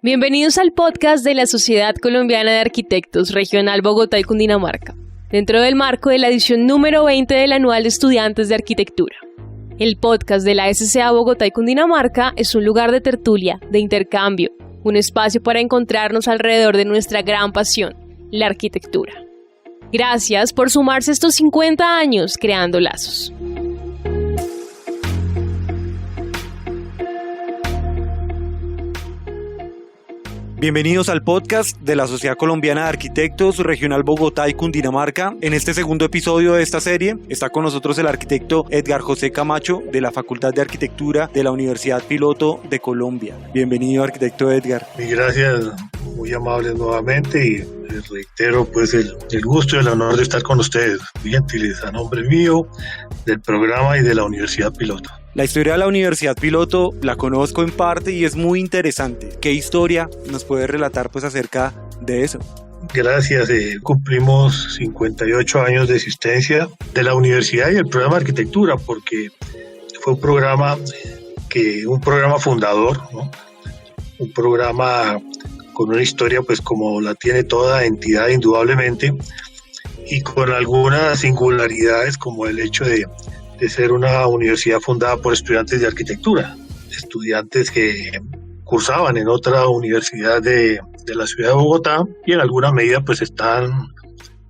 Bienvenidos al podcast de la Sociedad Colombiana de Arquitectos Regional Bogotá y Cundinamarca, dentro del marco de la edición número 20 del Anual de Estudiantes de Arquitectura. El podcast de la SCA Bogotá y Cundinamarca es un lugar de tertulia, de intercambio, un espacio para encontrarnos alrededor de nuestra gran pasión, la arquitectura. Gracias por sumarse a estos 50 años creando lazos. Bienvenidos al podcast de la Sociedad Colombiana de Arquitectos Regional Bogotá y Cundinamarca. En este segundo episodio de esta serie está con nosotros el arquitecto Edgar José Camacho de la Facultad de Arquitectura de la Universidad Piloto de Colombia. Bienvenido, arquitecto Edgar. Y gracias, muy amables nuevamente, y les reitero pues el gusto y el honor de estar con ustedes, muy gentiles, a nombre mío, del programa y de la Universidad Piloto. La historia de la Universidad Piloto la conozco en parte y es muy interesante. ¿Qué historia nos puede relatar pues acerca de eso? Gracias, cumplimos 58 años de existencia de la universidad y el programa de arquitectura, porque fue un programa fundador, ¿no? Un programa con una historia pues como la tiene toda entidad indudablemente, y con algunas singularidades como el hecho de ser una universidad fundada por estudiantes de arquitectura, estudiantes que cursaban en otra universidad de la ciudad de Bogotá y en alguna medida pues están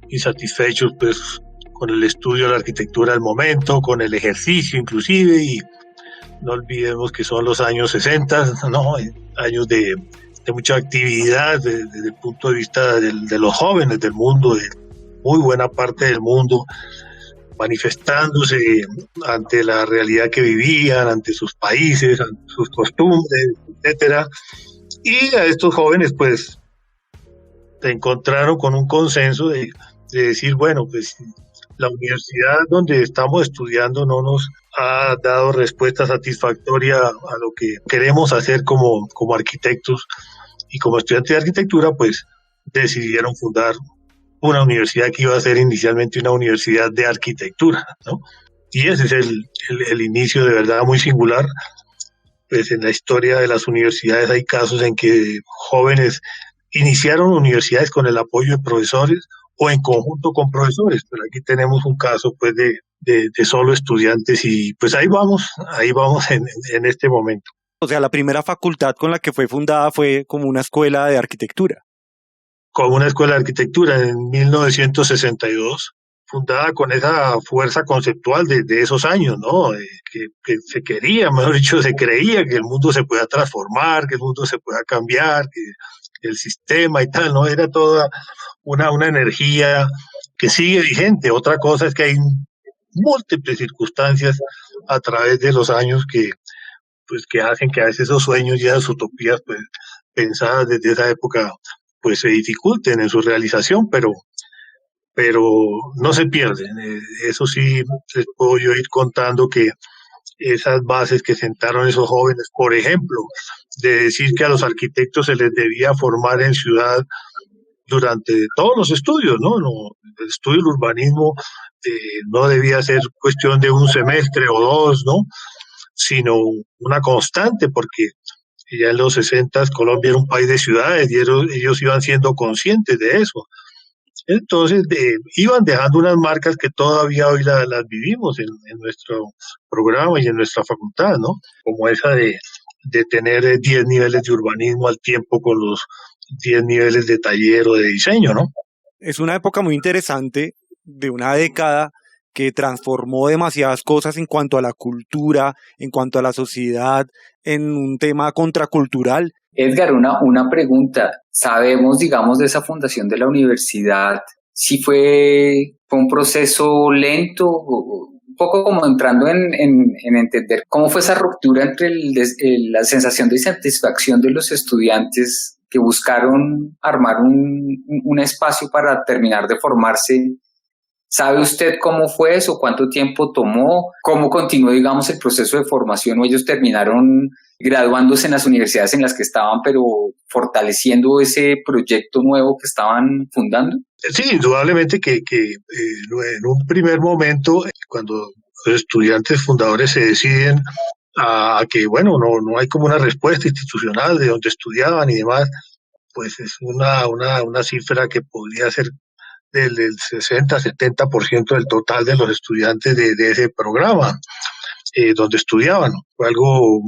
insatisfechos pues con el estudio de la arquitectura del momento, con el ejercicio inclusive, y no olvidemos que son los años 60, ¿no? Años de mucha actividad desde el punto de vista de los jóvenes del mundo, de muy buena parte del mundo, manifestándose ante la realidad que vivían, ante sus países, ante sus costumbres, etcétera. Y a estos jóvenes pues se encontraron con un consenso de decir, bueno, pues la universidad donde estamos estudiando no nos ha dado respuesta satisfactoria a lo que queremos hacer como arquitectos, y como estudiantes de arquitectura pues decidieron fundar una universidad que iba a ser inicialmente una universidad de arquitectura, ¿no? Y ese es el inicio de verdad muy singular. Pues en la historia de las universidades hay casos en que jóvenes iniciaron universidades con el apoyo de profesores o en conjunto con profesores, pero aquí tenemos un caso pues de solo estudiantes, y pues ahí vamos en este momento. O sea, la primera facultad con la que fue fundada fue como una escuela de arquitectura. Como una escuela de arquitectura en 1962, fundada con esa fuerza conceptual de esos años, ¿no? Que se quería, mejor dicho, se creía que el mundo se pueda transformar, que el mundo se pueda cambiar, que el sistema y tal, ¿no? Era toda una energía que sigue vigente. Otra cosa es que hay múltiples circunstancias a través de los años que hacen que a veces esos sueños y esas utopías pues, pensadas desde esa época pues se dificulten en su realización, pero no se pierden. Eso sí, les puedo yo ir contando que esas bases que sentaron esos jóvenes, por ejemplo, de decir que a los arquitectos se les debía formar en ciudad durante todos los estudios, ¿no? El estudio del urbanismo no debía ser cuestión de un semestre o dos, ¿no? Sino una constante, porque ya en los 60 Colombia era un país de ciudades y ellos iban siendo conscientes de eso. Entonces iban dejando unas marcas que todavía hoy las vivimos en nuestro programa y en nuestra facultad, ¿no? Como esa de tener 10 niveles de urbanismo al tiempo con los 10 niveles de taller o de diseño, ¿no? Es una época muy interesante de una década que transformó demasiadas cosas en cuanto a la cultura, en cuanto a la sociedad, en un tema contracultural. Edgar, una pregunta. Sabemos, digamos, de esa fundación de la universidad, si fue un proceso lento, un poco como entrando en entender cómo fue esa ruptura entre la sensación de insatisfacción de los estudiantes que buscaron armar un espacio para terminar de formarse. ¿Sabe usted cómo fue eso? ¿Cuánto tiempo tomó? ¿Cómo continuó, digamos, el proceso de formación? ¿O ellos terminaron graduándose en las universidades en las que estaban, pero fortaleciendo ese proyecto nuevo que estaban fundando? Sí, indudablemente que en un primer momento, cuando los estudiantes fundadores se deciden a que, bueno, no hay como una respuesta institucional de donde estudiaban y demás, pues es una cifra que podría ser del 60-70% del total de los estudiantes de ese programa donde estudiaban. Fue algo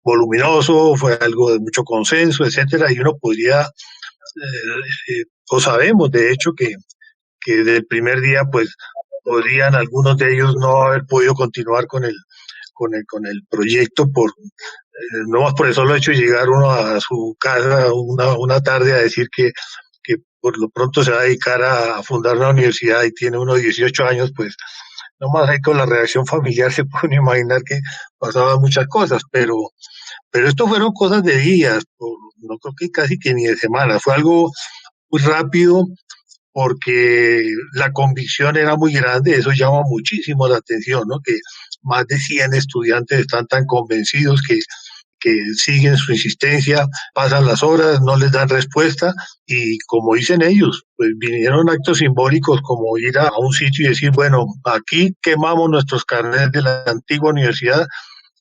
voluminoso, fue algo de mucho consenso, etcétera, y uno podría, o sabemos de hecho que desde el primer día, pues podrían algunos de ellos no haber podido continuar con el proyecto no más por el solo hecho de llegar uno a su casa una tarde a decir que por lo pronto se va a dedicar a fundar una universidad y tiene unos 18 años, pues nomás ahí con la reacción familiar se pueden imaginar que pasaban muchas cosas, pero esto fueron cosas de días, no creo que casi que ni de semanas, fue algo muy rápido porque la convicción era muy grande, eso llama muchísimo la atención, ¿no? Que más de 100 estudiantes están tan convencidos que siguen su insistencia, pasan las horas, no les dan respuesta y como dicen ellos, pues vinieron actos simbólicos como ir a un sitio y decir, bueno, aquí quemamos nuestros carnets de la antigua universidad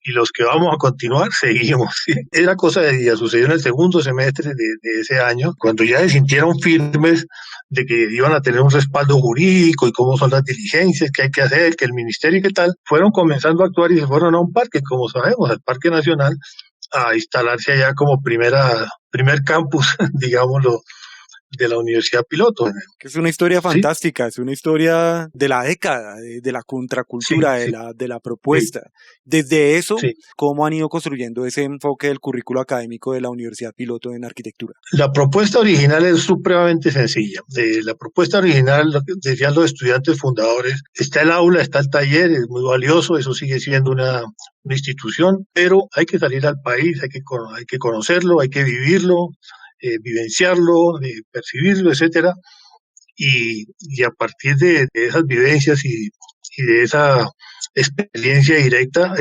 y los que vamos a continuar seguimos. Era cosa de día, sucedió en el segundo semestre de ese año, cuando ya se sintieron firmes de que iban a tener un respaldo jurídico y cómo son las diligencias que hay que hacer, que el ministerio y qué tal, fueron comenzando a actuar y se fueron a un parque, como sabemos, al Parque Nacional, a instalarse allá como primer campus, digámoslo, de la Universidad Piloto. Que es una historia ¿Sí? fantástica, es una historia de la década, de la contracultura, Sí, de la propuesta. Desde eso, sí. ¿cómo han ido construyendo ese enfoque del currículo académico de la Universidad Piloto en arquitectura? La propuesta original es supremamente sencilla. La propuesta original, lo que decían los estudiantes fundadores, está el aula, está el taller, es muy valioso, eso sigue siendo una institución, pero hay que salir al país, hay que conocerlo, hay que vivirlo, vivenciarlo, percibirlo, etcétera, y a partir de esas vivencias y de esa experiencia directa,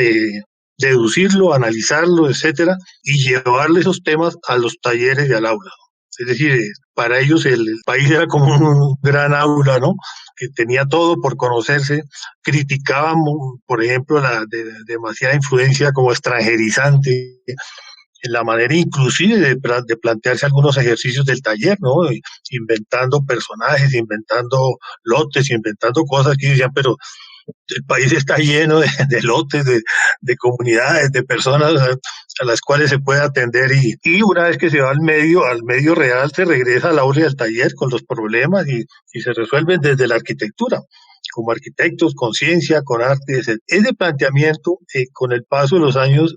deducirlo, analizarlo, etcétera, y llevarle esos temas a los talleres y al aula. Es decir, para ellos el país era como un gran aula, ¿no? Que tenía todo por conocerse, criticaban, por ejemplo, demasiada influencia como extranjerizante en la manera inclusive de plantearse algunos ejercicios del taller, ¿no? Inventando personajes, inventando lotes, inventando cosas que decían, pero el país está lleno de lotes, de comunidades, de personas a las cuales se puede atender y una vez que se va al medio real, se regresa al aula del taller con los problemas y se resuelven desde la arquitectura, como arquitectos, con ciencia, con arte, etc. Ese planteamiento, con el paso de los años,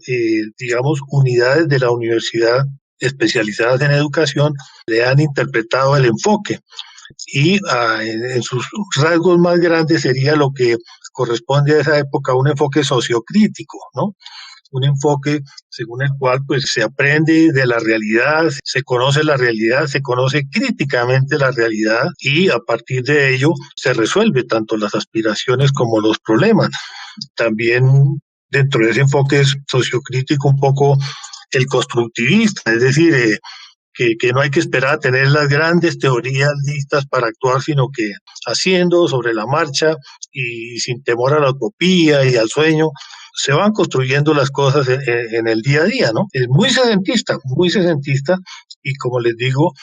digamos, unidades de la universidad especializadas en educación le han interpretado el enfoque y en sus rasgos más grandes sería lo que corresponde a esa época un enfoque sociocrítico, ¿no? Un enfoque según el cual pues se aprende de la realidad, se conoce la realidad, se conoce críticamente la realidad y a partir de ello se resuelve tanto las aspiraciones como los problemas. También dentro de ese enfoque sociocrítico un poco el constructivista, es decir, que no hay que esperar a tener las grandes teorías listas para actuar, sino que haciendo sobre la marcha y sin temor a la utopía y al sueño, se van construyendo las cosas en el día a día, ¿no? Es muy sesentista y como les digo,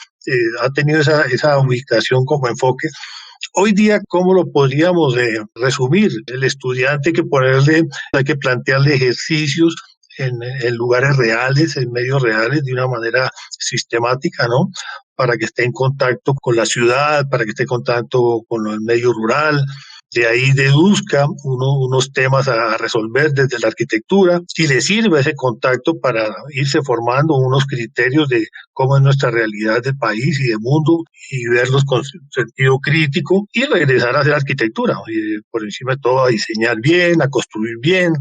ha tenido esa ubicación como enfoque. Hoy día, ¿cómo lo podríamos resumir? El estudiante hay que plantearle ejercicios en lugares reales, en medios reales, de una manera sistemática, ¿no? Para que esté en contacto con la ciudad, para que esté en contacto con el medio rural, de ahí deduzca unos temas a resolver desde la arquitectura y le sirve ese contacto para irse formando unos criterios de cómo es nuestra realidad de país y de mundo y verlos con sentido crítico y regresar a hacer arquitectura, y por encima de todo a diseñar bien, a construir bien,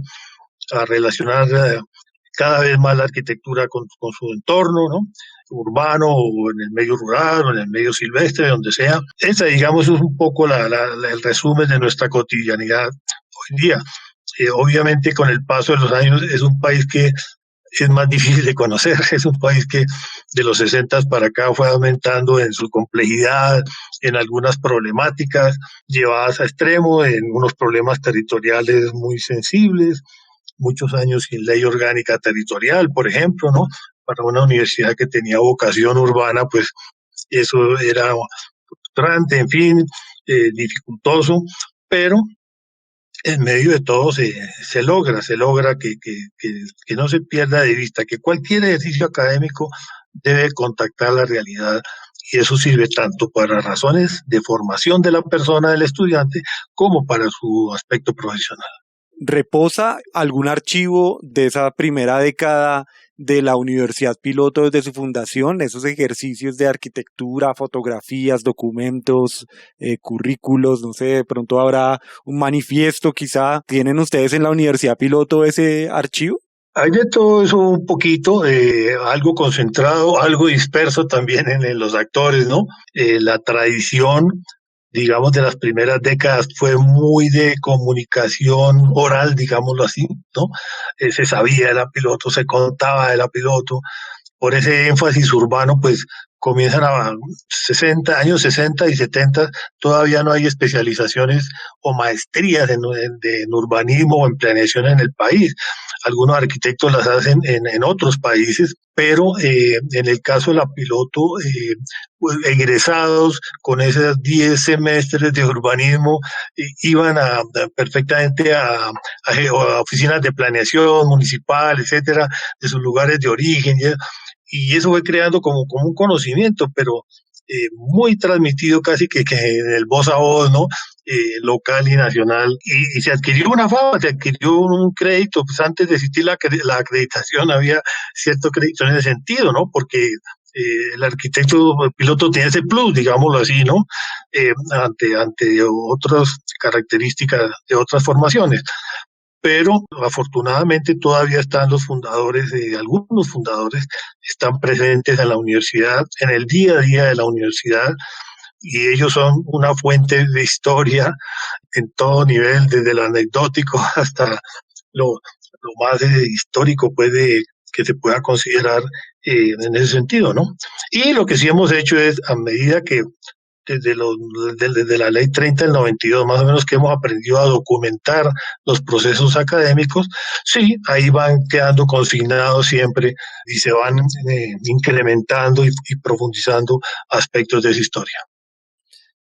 a relacionar cada vez más la arquitectura con su entorno, ¿no? Urbano o en el medio rural o en el medio silvestre, donde sea. Esa, digamos, es un poco el resumen de nuestra cotidianidad hoy en día. Obviamente, con el paso de los años, es un país que es más difícil de conocer, es un país que de los 60 para acá fue aumentando en su complejidad, en algunas problemáticas llevadas a extremo, en unos problemas territoriales muy sensibles, muchos años sin ley orgánica territorial, por ejemplo, ¿no? Para una universidad que tenía vocación urbana, pues eso era frustrante, en fin, dificultoso, pero en medio de todo se logra que no se pierda de vista que cualquier ejercicio académico debe contactar la realidad, y eso sirve tanto para razones de formación de la persona, del estudiante, como para su aspecto profesional. ¿Reposa algún archivo de esa primera década de la Universidad Piloto desde su fundación? Esos ejercicios de arquitectura, fotografías, documentos, currículos, no sé, de pronto habrá un manifiesto quizá. ¿Tienen ustedes en la Universidad Piloto ese archivo? Hay de todo eso un poquito, algo concentrado, algo disperso también en los actores, ¿no? La tradición, digamos, de las primeras décadas fue muy de comunicación oral, digámoslo así, ¿no? Se sabía de la Piloto, se contaba de la Piloto. Por ese énfasis urbano, pues comienzan a años 60 y 70, todavía no hay especializaciones o maestrías en urbanismo o en planeación en el país. Algunos arquitectos las hacen en otros países, pero en el caso de la Piloto, pues, egresados con esos 10 semestres de urbanismo iban perfectamente a oficinas de planeación municipal, etcétera, de sus lugares de origen, y eso fue creando como un conocimiento, pero muy transmitido casi que en el voz a voz, ¿no? Local y nacional, y se adquirió una fama, se adquirió un crédito. Pues antes de existir la acreditación había cierto crédito en ese sentido, ¿no? Porque el arquitecto piloto tiene ese plus, digámoslo así, ¿no? Ante otras características de otras formaciones. Pero afortunadamente todavía están los fundadores, algunos fundadores están presentes en la universidad, en el día a día de la universidad, y ellos son una fuente de historia en todo nivel, desde lo anecdótico hasta lo más desde pues que se pueda considerar en ese sentido, ¿no? Y lo que sí hemos hecho es, a medida que desde la ley 30 del 92, más o menos, que hemos aprendido a documentar los procesos académicos, sí, ahí van quedando consignados siempre y se van incrementando y profundizando aspectos de esa historia.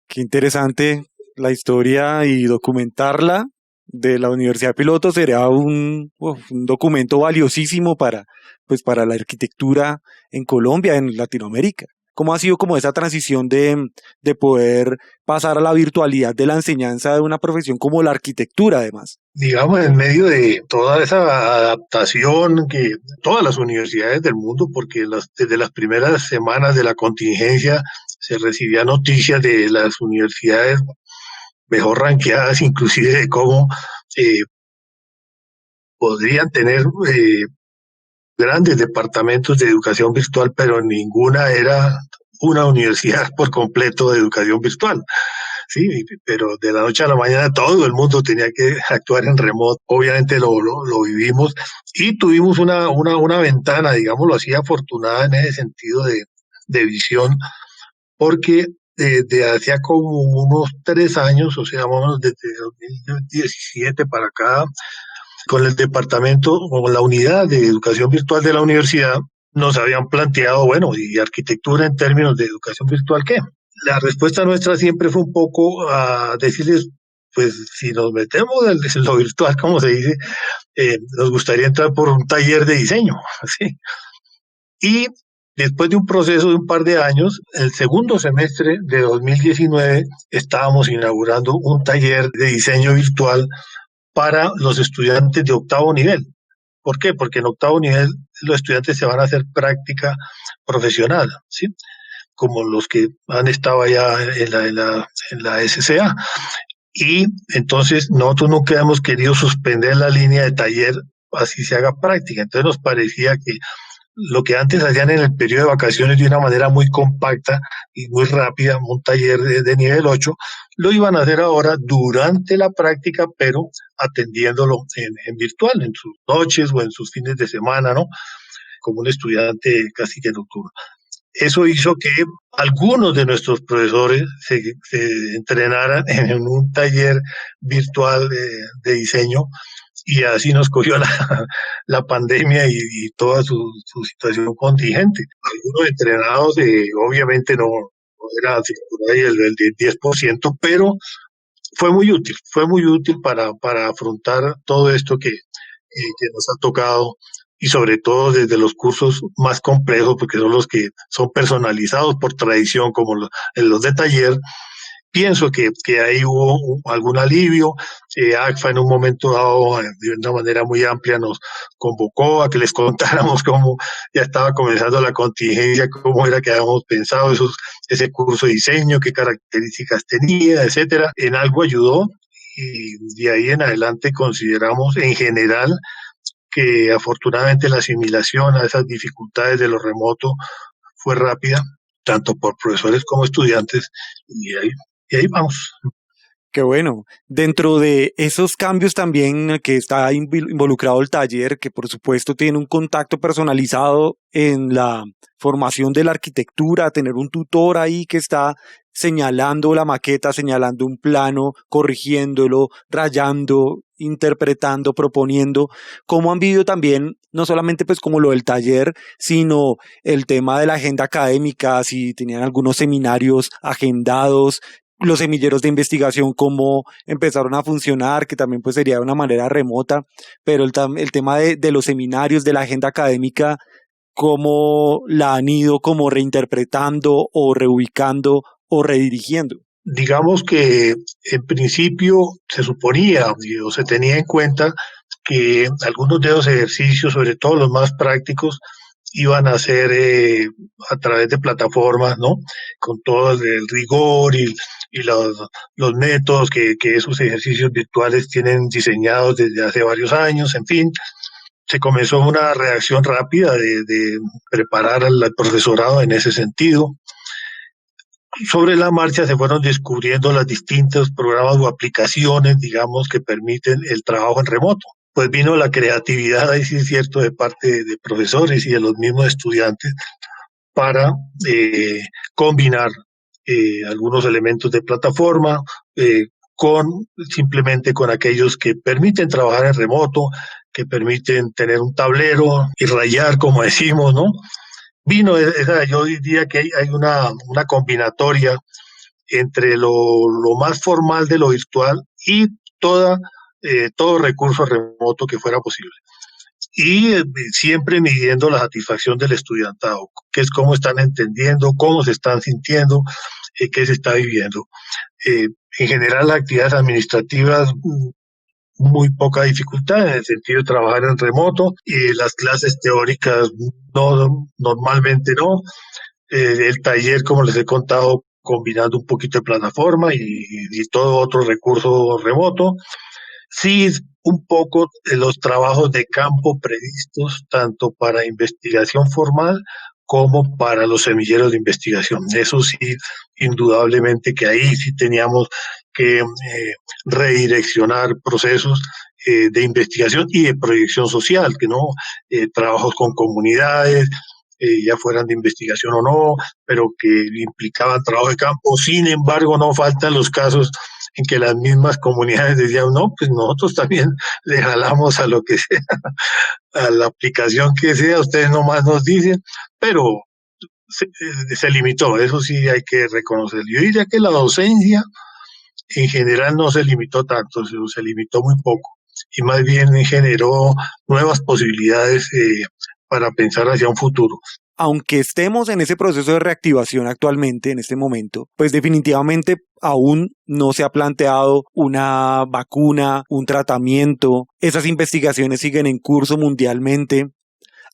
Qué interesante la historia, y documentarla de la Universidad Piloto será un documento valiosísimo para la arquitectura en Colombia, en Latinoamérica. ¿Cómo ha sido como esa transición de poder pasar a la virtualidad de la enseñanza de una profesión como la arquitectura, además? Digamos, en medio de toda esa adaptación que todas las universidades del mundo, porque desde las primeras semanas de la contingencia se recibía noticias de las universidades mejor ranqueadas, inclusive de cómo podrían tener grandes departamentos de educación virtual, pero ninguna era una universidad por completo de educación virtual. Sí, pero de la noche a la mañana todo el mundo tenía que actuar en remoto. Obviamente lo vivimos y tuvimos una ventana, digámoslo así, afortunada en ese sentido de visión, porque desde hacía como unos 3 años, o sea, más o menos desde 2017 para acá, con el departamento o la unidad de educación virtual de la universidad, nos habían planteado, bueno, ¿y arquitectura en términos de educación virtual qué? La respuesta nuestra siempre fue un poco a decirles, pues si nos metemos en lo virtual, como se dice, nos gustaría entrar por un taller de diseño, ¿sí? Y después de un proceso de un par de años, el segundo semestre de 2019, estábamos inaugurando un taller de diseño virtual para los estudiantes de octavo nivel. ¿Por qué? Porque en octavo nivel los estudiantes se van a hacer práctica profesional, ¿sí? Como los que han estado allá en la SCA. Y entonces nosotros nunca hemos querido suspender la línea de taller, así se haga práctica. Entonces nos parecía que lo que antes hacían en el periodo de vacaciones de una manera muy compacta y muy rápida, un taller de nivel 8, lo iban a hacer ahora durante la práctica, pero atendiéndolo en virtual, en sus noches o en sus fines de semana, ¿no? Como un estudiante casi que nocturno. Eso hizo que algunos de nuestros profesores se entrenaran en un taller virtual de diseño, y así nos cogió la pandemia y toda su situación contingente. Algunos entrenados, obviamente no era así por ahí el 10%, pero fue muy útil para afrontar todo esto que nos ha tocado y sobre todo desde los cursos más complejos, porque son los que son personalizados por tradición, como los de taller. Pienso que ahí hubo algún alivio. ACFA en un momento dado, de una manera muy amplia, nos convocó a que les contáramos cómo ya estaba comenzando la contingencia, cómo era que habíamos pensado ese curso de diseño, qué características tenía, etcétera. En algo ayudó y de ahí en adelante consideramos en general que afortunadamente la asimilación a esas dificultades de lo remoto fue rápida, tanto por profesores como estudiantes, y ahí vamos. Qué bueno. Dentro de esos cambios también que está involucrado el taller, que por supuesto tiene un contacto personalizado en la formación de la arquitectura, tener un tutor ahí que está señalando la maqueta, señalando un plano, corrigiéndolo, rayando, interpretando, proponiendo. ¿Cómo han vivido también, no solamente pues como lo del taller, sino el tema de la agenda académica, si tenían algunos seminarios agendados, los semilleros de investigación, cómo empezaron a funcionar, que también pues sería de una manera remota, pero el tema de los seminarios, de la agenda académica, cómo la han ido como reinterpretando o reubicando o redirigiendo? Digamos que en principio se suponía o se tenía en cuenta que algunos de los ejercicios, sobre todo los más prácticos, iban a ser a través de plataformas, ¿no? Con todo el rigor y los métodos que esos ejercicios virtuales tienen diseñados desde hace varios años, en fin. Se comenzó una reacción rápida de preparar al profesorado en ese sentido. Sobre la marcha se fueron descubriendo los distintos programas o aplicaciones, digamos, que permiten el trabajo en remoto. Pues vino la creatividad, ahí sí es cierto, de parte de profesores y de los mismos estudiantes para combinar algunos elementos de plataforma simplemente con aquellos que permiten trabajar en remoto, que permiten tener un tablero y rayar, como decimos, ¿no? Yo diría que hay una combinatoria entre lo más formal de lo virtual y todo recurso remoto que fuera posible. Y siempre midiendo la satisfacción del estudiantado, que es cómo están entendiendo, cómo se están sintiendo, qué se está viviendo. En general, las actividades administrativas, muy poca dificultad en el sentido de trabajar en remoto, y las clases teóricas normalmente no. El taller, como les he contado, combinando un poquito de plataforma y todo otro recurso remoto. Sí, un poco los trabajos de campo previstos tanto para investigación formal como para los semilleros de investigación. Eso sí, indudablemente que ahí sí teníamos que redireccionar procesos de investigación y de proyección social, que no trabajos con comunidades, ya fueran de investigación o no, pero que implicaban trabajo de campo. Sin embargo, no faltan los casos en que las mismas comunidades decían, no, pues nosotros también le jalamos a lo que sea, a la aplicación que sea, ustedes nomás nos dicen, pero se limitó, eso sí hay que reconocerlo. Yo diría que la docencia en general no se limitó tanto, se limitó muy poco, y más bien generó nuevas posibilidades para pensar hacia un futuro. Aunque estemos en ese proceso de reactivación actualmente, en este momento, pues definitivamente aún no se ha planteado una vacuna, un tratamiento. Esas investigaciones siguen en curso mundialmente.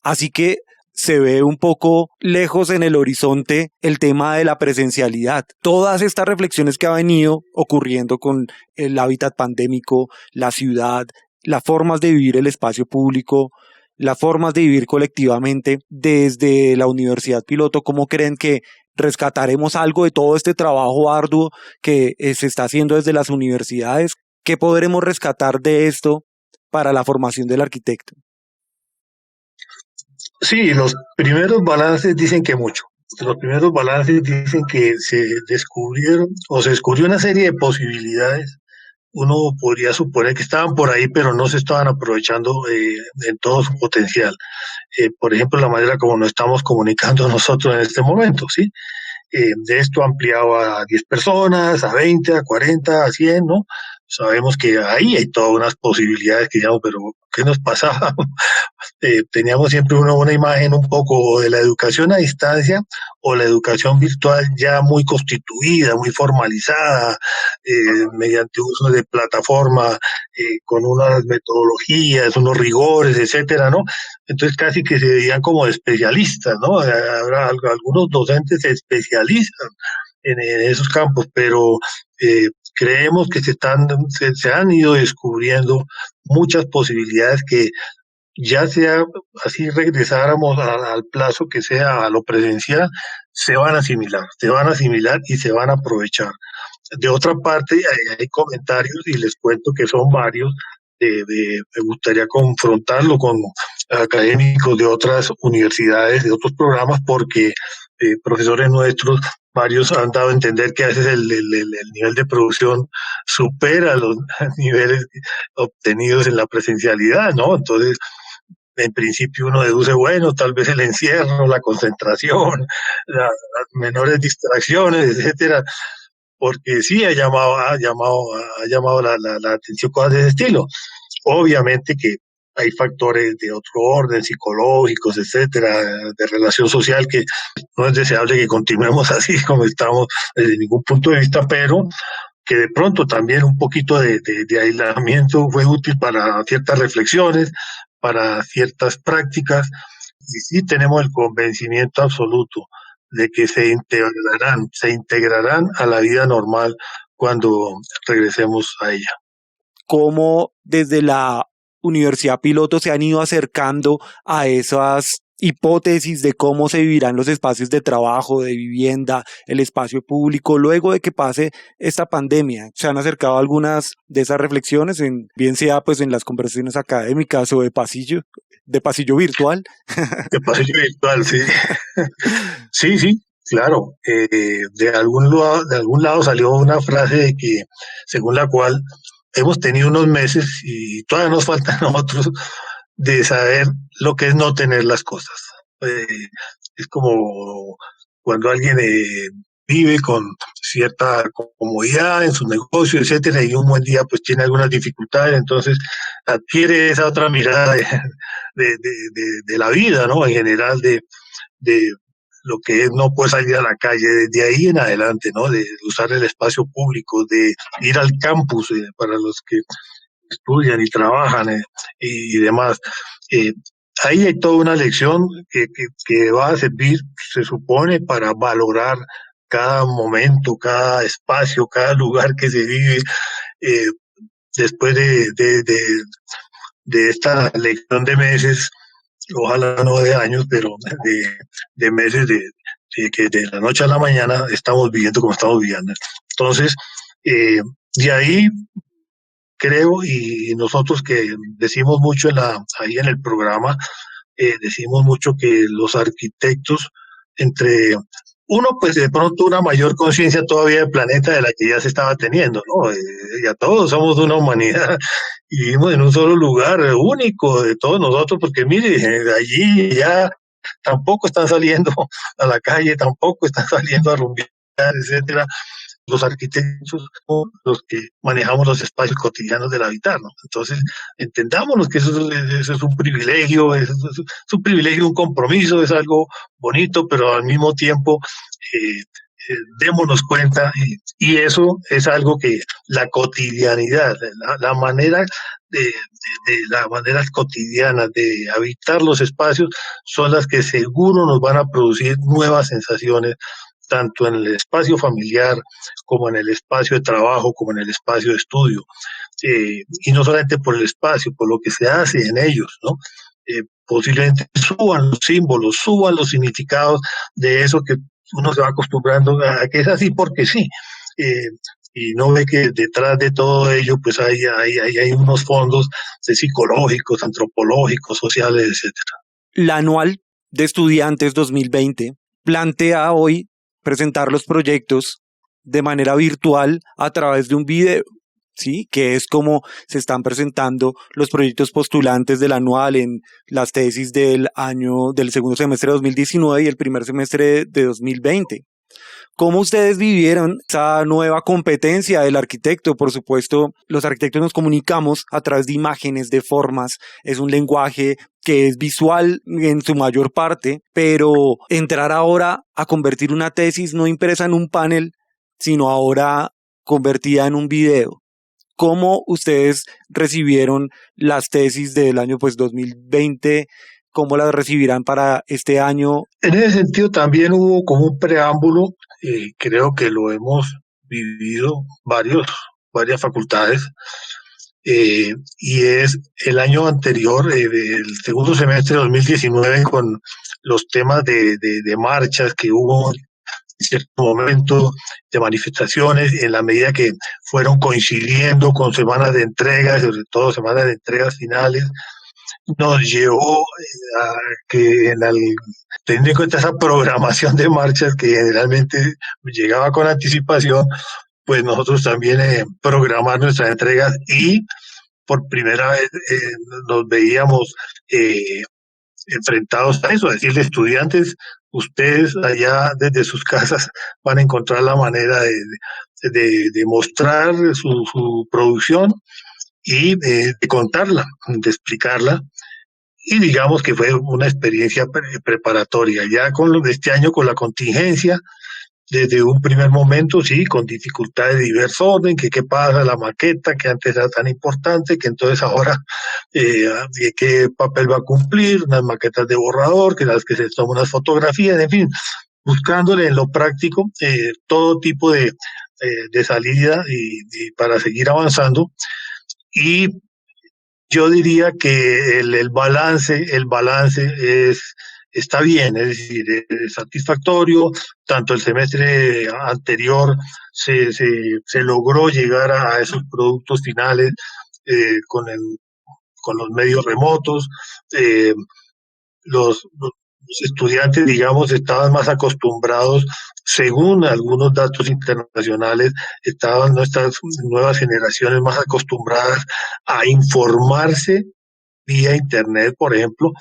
Así que se ve un poco lejos en el horizonte el tema de la presencialidad. Todas estas reflexiones que ha venido ocurriendo con el hábitat pandémico, la ciudad, las formas de vivir el espacio público, las formas de vivir colectivamente desde la Universidad Piloto, ¿cómo creen que rescataremos algo de todo este trabajo arduo que se está haciendo desde las universidades? ¿Qué podremos rescatar de esto para la formación del arquitecto? Sí, los primeros balances dicen que mucho. Los primeros balances dicen que se descubrió una serie de posibilidades uno podría suponer que estaban por ahí, pero no se estaban aprovechando en todo su potencial. Por ejemplo, la manera como nos estamos comunicando nosotros en este momento, ¿sí? De esto ampliado a 10 personas, a 20, a 40, a 100, ¿no? Sabemos que ahí hay todas unas posibilidades que digamos, pero ¿qué nos pasaba? Teníamos siempre una imagen un poco de la educación a distancia o la educación virtual ya muy constituida, muy formalizada, mediante uso de plataforma, con unas metodologías, unos rigores, etcétera, ¿no? Entonces casi que se veían como especialistas, ¿no? Ahora algunos docentes se especializan en esos campos, pero creemos que se han ido descubriendo muchas posibilidades que ya sea así regresáramos al plazo que sea a lo presencial, se van a asimilar y se van a aprovechar. De otra parte, hay comentarios y les cuento que son varios. Me gustaría confrontarlo con académicos de otras universidades, de otros programas, porque profesores nuestros, varios han dado a entender que a veces el nivel de producción supera los niveles obtenidos en la presencialidad, ¿no? Entonces, en principio uno deduce, bueno, tal vez el encierro, la concentración, las menores distracciones, etcétera, porque sí ha llamado la atención cosas de ese estilo. Obviamente que hay factores de otro orden, psicológicos, etcétera, de relación social, que no es deseable que continuemos así como estamos desde ningún punto de vista, pero que de pronto también un poquito de aislamiento fue útil para ciertas reflexiones, para ciertas prácticas, y sí tenemos el convencimiento absoluto de que se integrarán a la vida normal cuando regresemos a ella. ¿Cómo desde la Universidad Piloto se han ido acercando a esas hipótesis de cómo se vivirán los espacios de trabajo, de vivienda, el espacio público, luego de que pase esta pandemia? ¿Se han acercado a algunas de esas reflexiones, bien sea pues en las conversaciones académicas o de pasillo virtual? De pasillo virtual, sí. Sí, claro. De algún lado salió una frase de que, según la cual hemos tenido unos meses y todavía nos faltan otros de saber lo que es no tener las cosas. Es como cuando alguien vive con cierta comodidad en su negocio, etcétera, y un buen día pues tiene algunas dificultades, entonces adquiere esa otra mirada de la vida, ¿no? En general, de lo que es no poder salir a la calle, desde ahí en adelante, ¿no? De usar el espacio público, de ir al campus para los que estudian y trabajan y demás. Ahí hay toda una lección que va a servir, se supone, para valorar cada momento, cada espacio, cada lugar que se vive después de esta lección de meses, ojalá no de años, pero de meses que de la noche a la mañana estamos viviendo como estamos viviendo. Entonces, de ahí creo, y nosotros que decimos mucho ahí en el programa, decimos mucho que los arquitectos, entre uno, pues de pronto una mayor conciencia todavía del planeta de la que ya se estaba teniendo, ¿no? Ya todos somos una humanidad y vivimos en un solo lugar único de todos nosotros, porque mire, de allí ya tampoco están saliendo a la calle, tampoco están saliendo a rumbear, etcétera. Los arquitectos son los que manejamos los espacios cotidianos del habitar, ¿no? Entonces, entendámonos que eso es un privilegio, es un privilegio, un compromiso, es algo bonito, pero al mismo tiempo démonos cuenta, y eso es algo que la cotidianidad, la manera las maneras cotidianas de habitar los espacios son las que seguro nos van a producir nuevas sensaciones, tanto en el espacio familiar como en el espacio de trabajo, como en el espacio de estudio. Y no solamente por el espacio, por lo que se hace en ellos, ¿no? Posiblemente suban los símbolos, suban los significados de eso que uno se va acostumbrando a que es así porque sí. Y no ve que detrás de todo ello pues hay unos fondos psicológicos, antropológicos, sociales, etcétera. La Anual de Estudiantes 2020 plantea hoy presentar los proyectos de manera virtual a través de un video. ¿sí? Que es como se están presentando los proyectos postulantes del anual en las tesis del segundo semestre de 2019 y el primer semestre de 2020. ¿Cómo ustedes vivieron esa nueva competencia del arquitecto? Por supuesto, los arquitectos nos comunicamos a través de imágenes, de formas, es un lenguaje que es visual en su mayor parte, pero entrar ahora a convertir una tesis no impresa en un panel, sino ahora convertida en un video. ¿Cómo ustedes recibieron las tesis del año 2020? ¿Cómo las recibirán para este año? En ese sentido también hubo como un preámbulo, creo que lo hemos vivido varias facultades, y es el año anterior, el segundo semestre de 2019, con los temas de marchas que hubo en cierto momento, de manifestaciones, en la medida que fueron coincidiendo con semanas de entregas, sobre todo semanas de entregas finales, nos llevó a que teniendo en cuenta esa programación de marchas que generalmente llegaba con anticipación, pues nosotros también programar nuestras entregas, y por primera vez nos veíamos enfrentados a eso, a decirle: estudiantes, ustedes allá desde sus casas van a encontrar la manera de mostrar su producción y de contarla, de explicarla. Y digamos que fue una experiencia preparatoria. Ya este año, con la contingencia, desde un primer momento, sí, con dificultades de diverso orden, que qué pasa, la maqueta, que antes era tan importante, que entonces ahora qué papel va a cumplir, unas maquetas de borrador, que las que se toman unas fotografías, en fin, buscándole en lo práctico todo tipo de salida y para seguir avanzando. Y yo diría que el balance está bien, es decir, es satisfactorio. Tanto el semestre anterior se logró llegar a esos productos finales con los medios remotos. Los estudiantes, digamos, estaban más acostumbrados, según algunos datos internacionales, estaban nuestras nuevas generaciones más acostumbradas a informarse vía Internet, por ejemplo,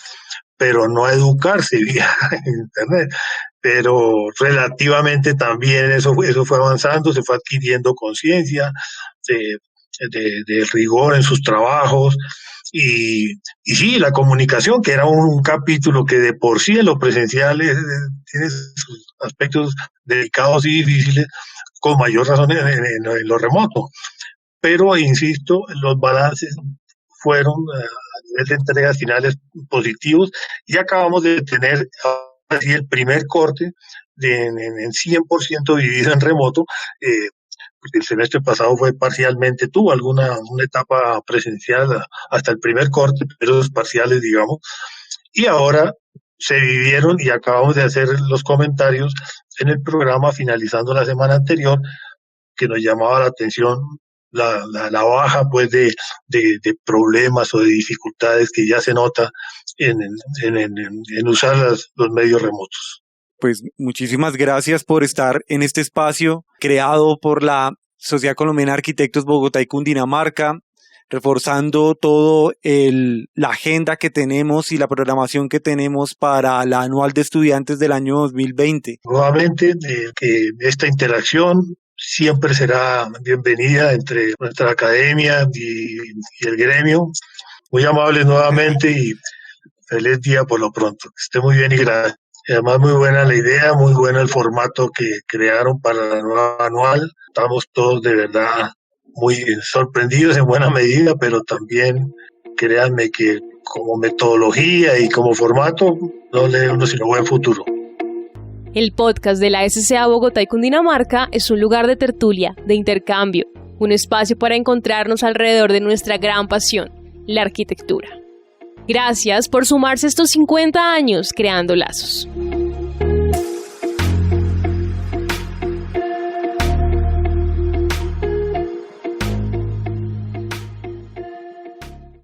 pero no a educarse vía Internet. Pero relativamente también eso fue avanzando, se fue adquiriendo conciencia de rigor en sus trabajos. Y sí, la comunicación, que era un capítulo que de por sí en lo presencial tiene sus aspectos delicados y difíciles, con mayor razón en lo remoto. Pero, insisto, los balances fueron a nivel de entregas finales positivos, y acabamos de tener así el primer corte en 100% vivido en remoto, porque el semestre pasado tuvo una etapa presencial hasta el primer corte, pero los parciales, digamos, y ahora se vivieron, y acabamos de hacer los comentarios en el programa finalizando la semana anterior, que nos llamaba la atención la baja, pues, de problemas o de dificultades que ya se nota en usar los medios remotos. Pues muchísimas gracias por estar en este espacio creado por la Sociedad Colombiana de Arquitectos Bogotá y Cundinamarca, reforzando todo la agenda que tenemos y la programación que tenemos para la anual de estudiantes del año 2020. Nuevamente, que esta interacción siempre será bienvenida entre nuestra academia y el gremio. Muy amables nuevamente y feliz día por lo pronto. Que esté muy bien y gracias. Además, muy buena la idea, muy bueno el formato que crearon para la nueva anual. Estamos todos de verdad muy sorprendidos en buena medida, pero también créanme que como metodología y como formato no le da uno sino buen futuro. El podcast de la SCA Bogotá y Cundinamarca es un lugar de tertulia, de intercambio, un espacio para encontrarnos alrededor de nuestra gran pasión, la arquitectura. Gracias por sumarse estos 50 años creando lazos.